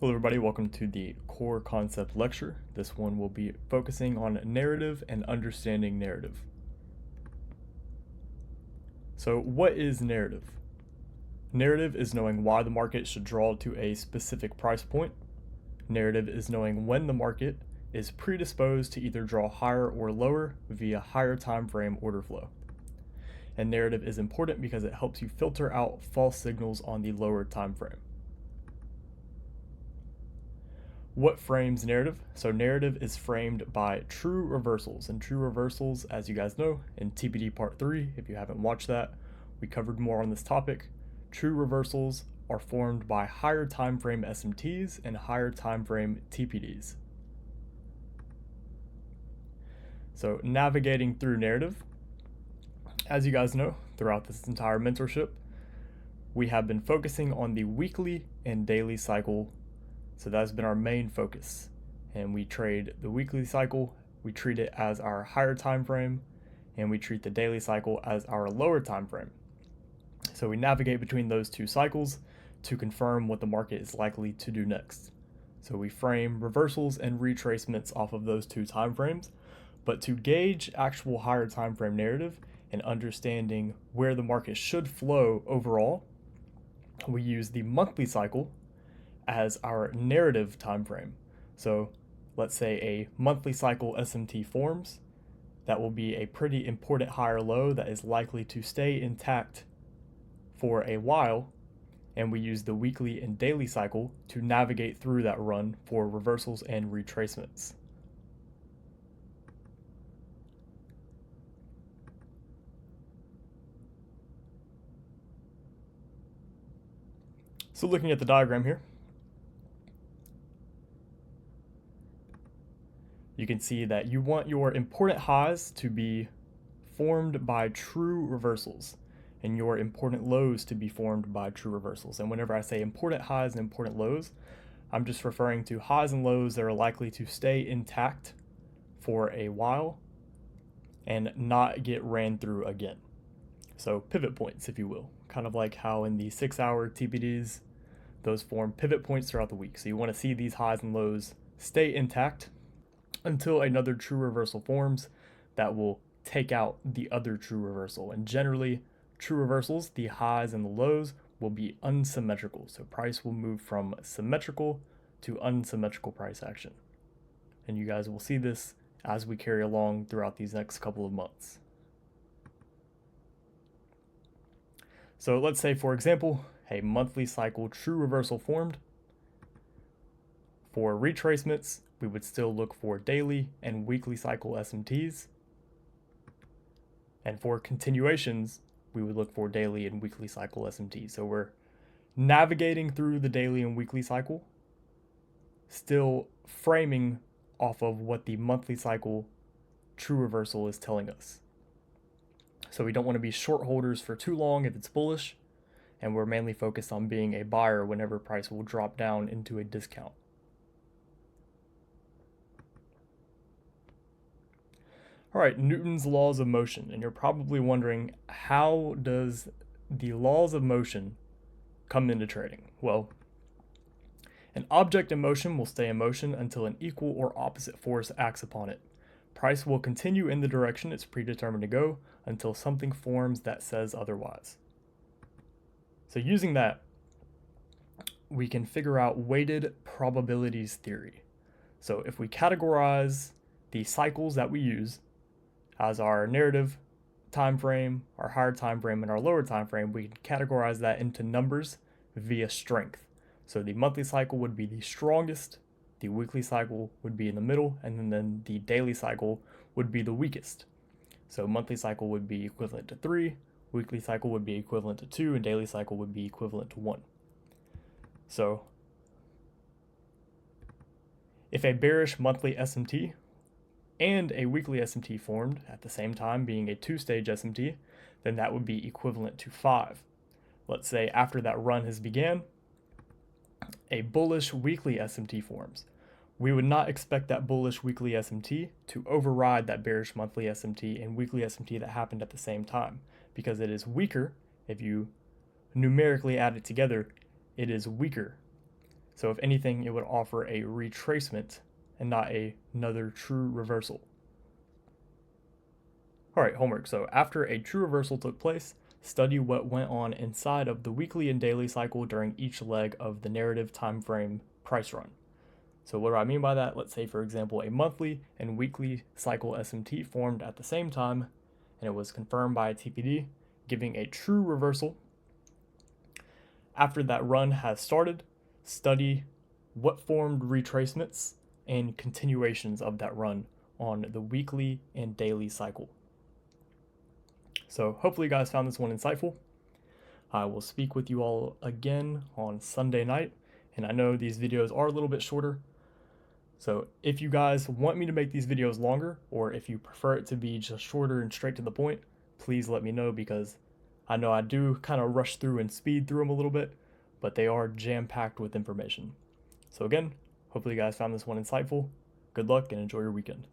Hello everybody, welcome to the core concept lecture. This one will be focusing on narrative and understanding narrative. So what is narrative? Narrative is knowing why the market should draw to a specific price point. Narrative is knowing when the market is predisposed to either draw higher or lower via higher time frame order flow. And narrative is important because it helps you filter out false signals on the lower time frame. What frames narrative? So narrative is framed by true reversals, and true reversals, as you guys know, in TPD Part 3, if you haven't watched that, we covered more on this topic. True reversals are formed by higher time frame SMTs and higher time frame TPDs. So navigating through narrative, as you guys know, throughout this entire mentorship, we have been focusing on the weekly and daily cycle. So that's been our main focus. And we trade the weekly cycle, we treat it as our higher time frame, and we treat the daily cycle as our lower time frame. So we navigate between those two cycles to confirm what the market is likely to do next. So we frame reversals and retracements off of those two time frames, but to gauge actual higher time frame narrative and understanding where the market should flow overall, we use the monthly cycle as our narrative time frame. So let's say a monthly cycle SMT forms. That will be a pretty important higher low that is likely to stay intact for a while, and we use the weekly and daily cycle to navigate through that run for reversals and retracements. So looking at the diagram here, you can see that you want your important highs to be formed by true reversals and your important lows to be formed by true reversals. And whenever I say important highs and important lows, I'm just referring to highs and lows that are likely to stay intact for a while and not get ran through again. So pivot points, if you will, kind of like how in the 6-hour TPDs, those form pivot points throughout the week. So you want to see these highs and lows stay intact until another true reversal forms that will take out the other true reversal. And generally, true reversals, the highs and the lows, will be unsymmetrical. So price will move from symmetrical to unsymmetrical price action. And you guys will see this as we carry along throughout these next couple of months. So let's say, for example, a monthly cycle true reversal formed. For retracements, we would still look for daily and weekly cycle SMTs. And for continuations, we would look for daily and weekly cycle SMTs. So we're navigating through the daily and weekly cycle, still framing off of what the monthly cycle true reversal is telling us. So we don't want to be short holders for too long if it's bullish, and we're mainly focused on being a buyer whenever price will drop down into a discount. All right, Newton's laws of motion, and you're probably wondering, how does the laws of motion come into trading? Well, an object in motion will stay in motion until an equal or opposite force acts upon it. Price will continue in the direction it's predetermined to go until something forms that says otherwise. So using that, we can figure out weighted probabilities theory. So if we categorize the cycles that we use as our narrative time frame, our higher time frame, and our lower time frame, we can categorize that into numbers via strength. So the monthly cycle would be the strongest, the weekly cycle would be in the middle, and then the daily cycle would be the weakest. So monthly cycle would be equivalent to 3, weekly cycle would be equivalent to 2, and daily cycle would be equivalent to 1. So if a bearish monthly SMT and a weekly SMT formed at the same time, being a 2-stage SMT, then that would be equivalent to 5. Let's say after that run has began, a bullish weekly SMT forms. We would not expect that bullish weekly SMT to override that bearish monthly SMT and weekly SMT that happened at the same time, because it is weaker. If you numerically add it together, it is weaker. So if anything, it would offer a retracement and not another true reversal. All right, homework. So after a true reversal took place, study what went on inside of the weekly and daily cycle during each leg of the narrative time frame price run. So what do I mean by that? Let's say, for example, a monthly and weekly cycle SMT formed at the same time, and it was confirmed by a TPD, giving a true reversal. After that run has started, study what formed retracements and continuations of that run on the weekly and daily cycle. So hopefully you guys found this one insightful. I will speak with you all again on Sunday night, and I know these videos are a little bit shorter, so if you guys want me to make these videos longer, or if you prefer it to be just shorter and straight to the point, please let me know, because I know I do kind of rush through and speed through them a little bit, but they are jam-packed with information. So again, hopefully you guys found this one insightful. Good luck and enjoy your weekend.